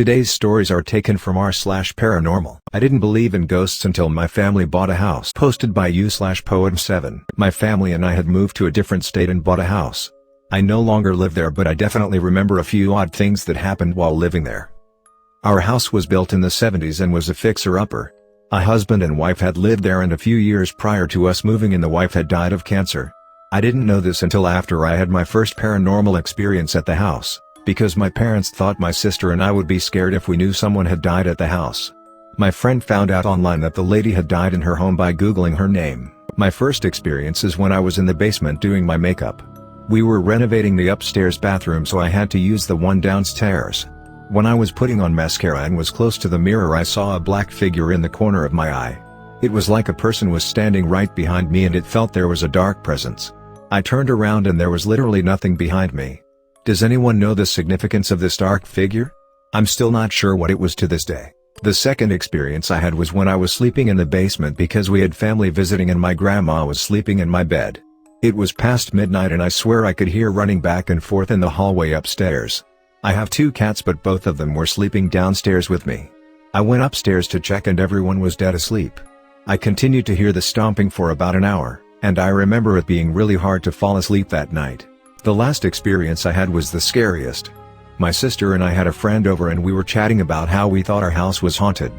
Today's stories are taken from r/paranormal. I didn't believe in ghosts until my family bought a house. Posted by u/poem7. My family and I had moved to a different state and bought a house. I no longer live there, but I definitely remember a few odd things that happened while living there. Our house was built in the 70s and was a fixer-upper. A husband and wife had lived there, and a few years prior to us moving in the wife had died of cancer. I didn't know this until after I had my first paranormal experience at the house, because my parents thought my sister and I would be scared if we knew someone had died at the house. My friend found out online that the lady had died in her home by googling her name. My first experience is when I was in the basement doing my makeup. We were renovating the upstairs bathroom, so I had to use the one downstairs. When I was putting on mascara and was close to the mirror, I saw a black figure in the corner of my eye. It was like a person was standing right behind me, and it felt there was a dark presence. I turned around and there was literally nothing behind me. Does anyone know the significance of this dark figure? I'm still not sure what it was to this day. The second experience I had was when I was sleeping in the basement because we had family visiting and my grandma was sleeping in my bed. It was past midnight and I swear I could hear running back and forth in the hallway upstairs. I have 2 cats, but both of them were sleeping downstairs with me. I went upstairs to check and everyone was dead asleep. I continued to hear the stomping for about an hour, and I remember it being really hard to fall asleep that night. The last experience I had was the scariest. My sister and I had a friend over and we were chatting about how we thought our house was haunted.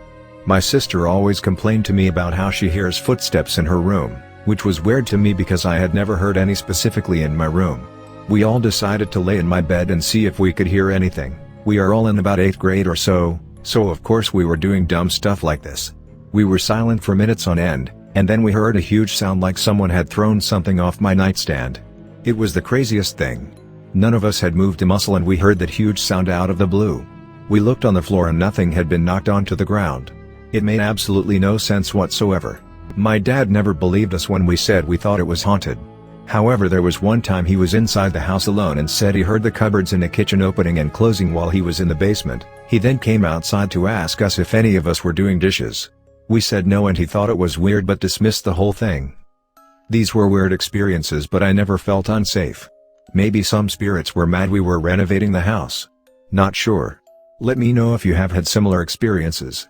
My sister always complained to me about how she hears footsteps in her room, which was weird to me because I had never heard any specifically in my room. We all decided to lay in my bed and see if we could hear anything. We are all in about 8th grade or so of course we were doing dumb stuff like this. We were silent for minutes on end, and then we heard a huge sound like someone had thrown something off my nightstand. It was the craziest thing. None of us had moved a muscle and we heard that huge sound out of the blue. We looked on the floor and nothing had been knocked onto the ground. It made absolutely no sense whatsoever. My dad never believed us when we said we thought it was haunted. However, there was one time he was inside the house alone and said he heard the cupboards in the kitchen opening and closing while he was in the basement. He then came outside to ask us if any of us were doing dishes. We said no and he thought it was weird but dismissed the whole thing. These were weird experiences, but I never felt unsafe. Maybe some spirits were mad we were renovating the house. Not sure. Let me know if you have had similar experiences.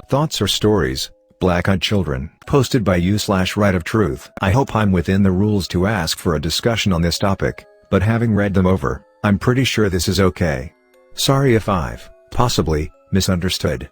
Thoughts or stories? Black-eyed children. Posted by u/Right of Truth. I hope I'm within the rules to ask for a discussion on this topic, but having read them over, I'm pretty sure this is okay. Sorry if I've, possibly, misunderstood.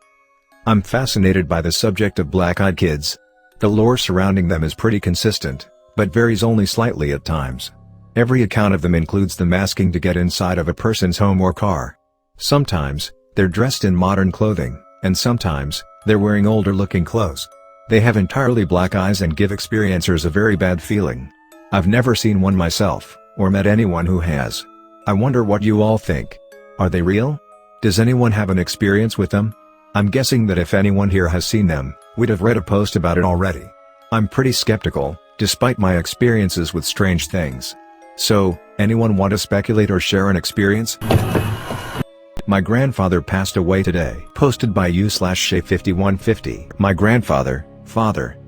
I'm fascinated by the subject of black-eyed kids. The lore surrounding them is pretty consistent, but varies only slightly at times. Every account of them includes them asking to get inside of a person's home or car. Sometimes, they're dressed in modern clothing, and sometimes, they're wearing older-looking clothes. They have entirely black eyes and give experiencers a very bad feeling. I've never seen one myself, or met anyone who has. I wonder what you all think. Are they real? Does anyone have an experience with them? I'm guessing that if anyone here has seen them, we'd have read a post about it already. I'm pretty skeptical, despite my experiences with strange things. So, anyone want to speculate or share an experience? My grandfather passed away today. Posted by u/Shay5150. My grandfather,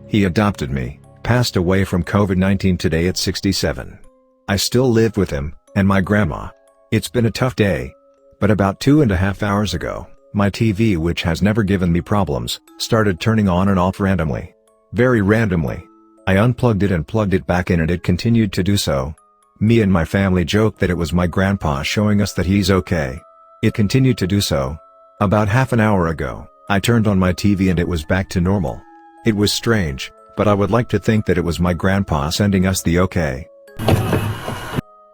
he adopted me, passed away from COVID-19 today at 67. I still lived with him, and my grandma. It's been a tough day. But about 2.5 hours ago, my TV, which has never given me problems, started turning on and off randomly. Very randomly. I unplugged it and plugged it back in and it continued to do so. Me and my family joked that it was my grandpa showing us that he's okay. It continued to do so. About half an hour ago, I turned on my TV and it was back to normal. It was strange, but I would like to think that it was my grandpa sending us the okay.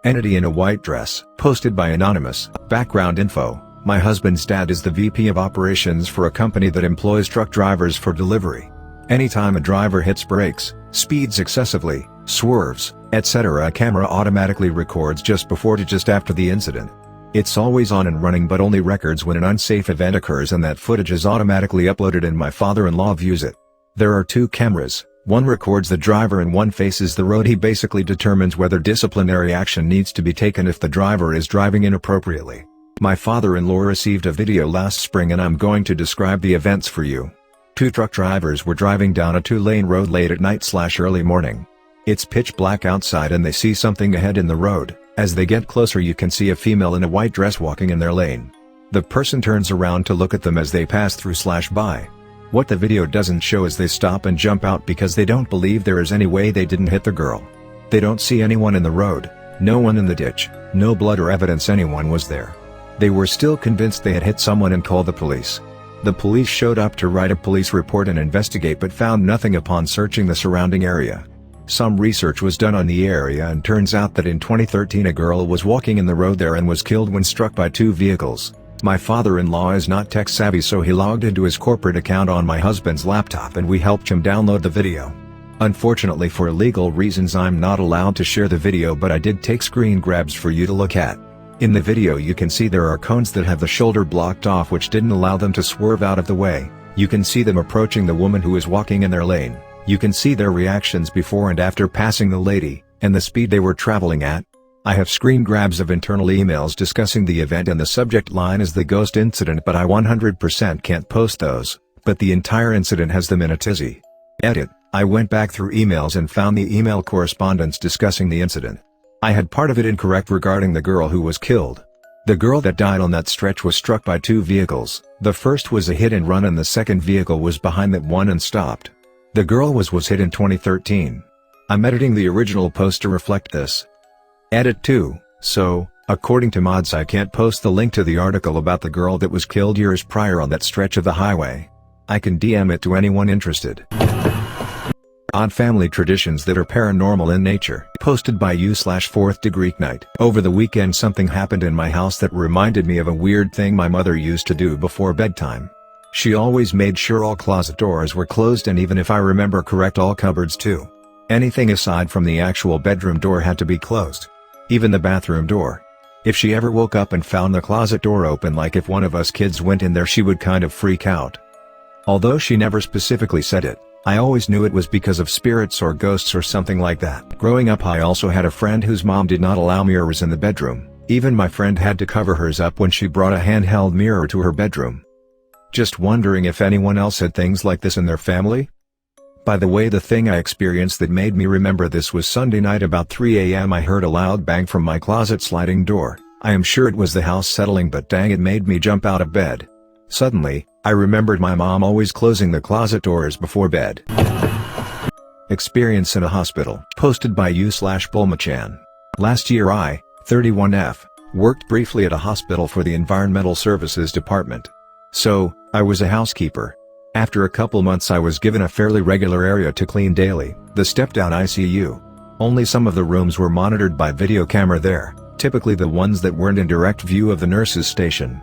Entity in a white dress. Posted by Anonymous. Background info. My husband's dad is the VP of operations for a company that employs truck drivers for delivery. Anytime a driver hits brakes, speeds excessively, swerves, etc., a camera automatically records just before to just after the incident. It's always on and running, but only records when an unsafe event occurs, and that footage is automatically uploaded and my father-in-law views it. There are 2 cameras, one records the driver and one faces the road. He basically determines whether disciplinary action needs to be taken if the driver is driving inappropriately. My father-in-law received a video last spring and I'm going to describe the events for you. 2 truck drivers were driving down a 2-lane road late at night/early morning. It's pitch black outside and they see something ahead in the road. As they get closer, you can see a female in a white dress walking in their lane. The person turns around to look at them as they pass through/by. What the video doesn't show is they stop and jump out because they don't believe there is any way they didn't hit the girl. They don't see anyone in the road, no one in the ditch, no blood or evidence anyone was there. They were still convinced they had hit someone and called the police. The police showed up to write a police report and investigate but found nothing upon searching the surrounding area. Some research was done on the area and turns out that in 2013 a girl was walking in the road there and was killed when struck by two vehicles. My father-in-law is not tech savvy, so he logged into his corporate account on my husband's laptop and we helped him download the video. Unfortunately, for legal reasons I'm not allowed to share the video, but I did take screen grabs for you to look at. In the video you can see there are cones that have the shoulder blocked off which didn't allow them to swerve out of the way. You can see them approaching the woman who is walking in their lane. You can see their reactions before and after passing the lady, and the speed they were traveling at. I have screen grabs of internal emails discussing the event and the subject line is the ghost incident, but I 100% can't post those, but the entire incident has them in a tizzy. Edit. I went back through emails and found the email correspondence discussing the incident. I had part of it incorrect regarding the girl who was killed. The girl that died on that stretch was struck by two vehicles. The first was a hit and run and the second vehicle was behind that one and stopped. The girl was hit in 2013. I'm editing the original post to reflect this. Edit 2, so, according to mods I can't post the link to the article about the girl that was killed years prior on that stretch of the highway. I can DM it to anyone interested. Odd family traditions that are paranormal in nature. Posted by u/4th degree Knight. Over the weekend something happened in my house that reminded me of a weird thing my mother used to do before bedtime. She always made sure all closet doors were closed and even if I remember correct all cupboards too. Anything aside from the actual bedroom door had to be closed. Even the bathroom door. If she ever woke up and found the closet door open, like if one of us kids went in there, she would kind of freak out. Although she never specifically said it, I always knew it was because of spirits or ghosts or something like that. Growing up I also had a friend whose mom did not allow mirrors in the bedroom. Even my friend had to cover hers up when she brought a handheld mirror to her bedroom. Just wondering if anyone else had things like this in their family? By the way, the thing I experienced that made me remember this was Sunday night about 3 a.m. I heard a loud bang from my closet sliding door. I am sure it was the house settling, but dang, it made me jump out of bed. Suddenly, I remembered my mom always closing the closet doors before bed. Experience in a hospital. Posted by u/Bulmachan. Last year I, 31F, worked briefly at a hospital for the Environmental Services Department. So, I was a housekeeper. After a couple months I was given a fairly regular area to clean daily, the step-down ICU. Only some of the rooms were monitored by video camera there, typically the ones that weren't in direct view of the nurse's station.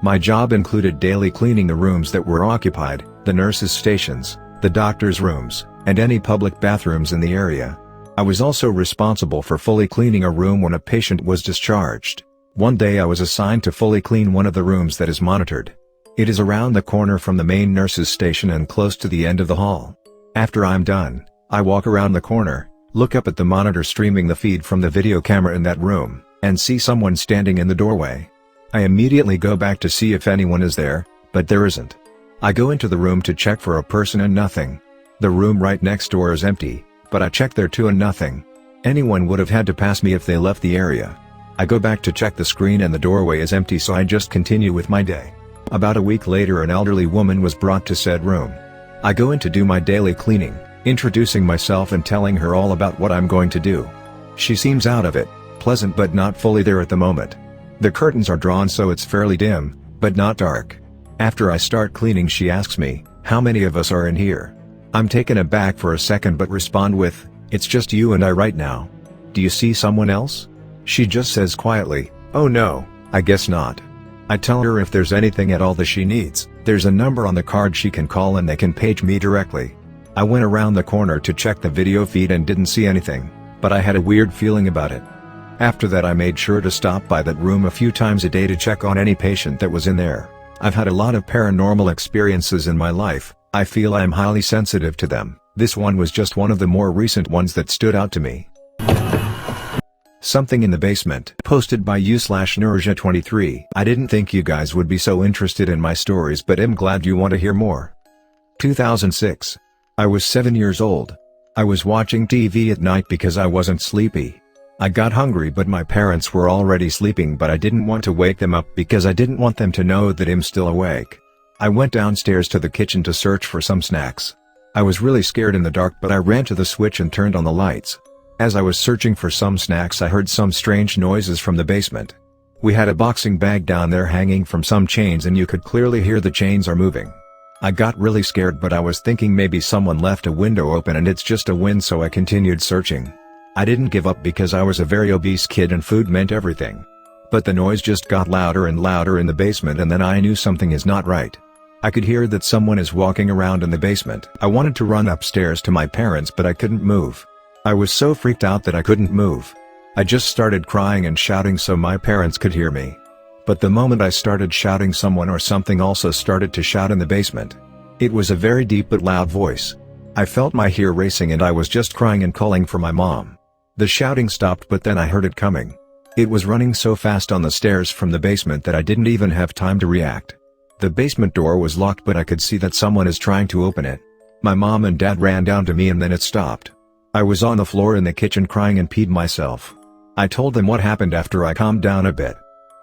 My job included daily cleaning the rooms that were occupied, the nurses' stations, the doctor's rooms, and any public bathrooms in the area. I was also responsible for fully cleaning a room when a patient was discharged. One day I was assigned to fully clean one of the rooms that is monitored. It is around the corner from the main nurse's station and close to the end of the hall. After I'm done, I walk around the corner, look up at the monitor streaming the feed from the video camera in that room, and see someone standing in the doorway. I immediately go back to see if anyone is there, but there isn't. I go into the room to check for a person and nothing. The room right next door is empty, but I check there too and nothing. Anyone would have had to pass me if they left the area. I go back to check the screen and the doorway is empty, so I just continue with my day. About a week later an elderly woman was brought to said room. I go in to do my daily cleaning, introducing myself and telling her all about what I'm going to do. She seems out of it, pleasant but not fully there at the moment. The curtains are drawn so it's fairly dim, but not dark. After I start cleaning she asks me, how many of us are in here? I'm taken aback for a second but respond with, it's just you and I right now. Do you see someone else? She just says quietly, oh no, I guess not. I tell her if there's anything at all that she needs, there's a number on the card she can call and they can page me directly. I went around the corner to check the video feed and didn't see anything, but I had a weird feeling about it. After that I made sure to stop by that room a few times a day to check on any patient that was in there. I've had a lot of paranormal experiences in my life. I feel I am highly sensitive to them. This one was just one of the more recent ones that stood out to me. Something in the basement. Posted by u/Nurja23. I didn't think you guys would be so interested in my stories, but I'm glad you want to hear more. 2006. I was 7 years old. I was watching TV at night because I wasn't sleepy. I got hungry but my parents were already sleeping, but I didn't want to wake them up because I didn't want them to know that I'm still awake. I went downstairs to the kitchen to search for some snacks. I was really scared in the dark, but I ran to the switch and turned on the lights. As I was searching for some snacks, I heard some strange noises from the basement. We had a boxing bag down there hanging from some chains and you could clearly hear the chains are moving. I got really scared, but I was thinking maybe someone left a window open and it's just a wind, so I continued searching. I didn't give up because I was a very obese kid and food meant everything. But the noise just got louder and louder in the basement, and then I knew something is not right. I could hear that someone is walking around in the basement. I wanted to run upstairs to my parents, but I couldn't move. I was so freaked out that I couldn't move. I just started crying and shouting so my parents could hear me. But the moment I started shouting, someone or something also started to shout in the basement. It was a very deep but loud voice. I felt my hair racing and I was just crying and calling for my mom. The shouting stopped, but then I heard it coming. It was running so fast on the stairs from the basement that I didn't even have time to react. The basement door was locked, but I could see that someone is trying to open it. My mom and dad ran down to me and then it stopped. I was on the floor in the kitchen crying and peed myself. I told them what happened after I calmed down a bit.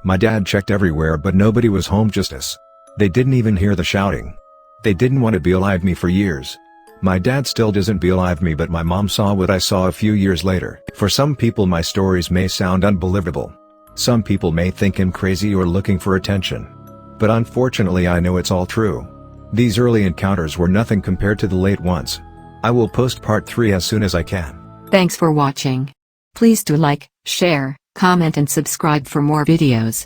My dad checked everywhere but nobody was home, just us. They didn't even hear the shouting. They didn't want to be alive me for years. My dad still doesn't believe me, but my mom saw what I saw a few years later. For some people my stories may sound unbelievable. Some people may think I'm crazy or looking for attention. But unfortunately I know it's all true. These early encounters were nothing compared to the late ones. I will post part 3 as soon as I can. Thanks for watching. Please do like, share, comment and subscribe for more videos.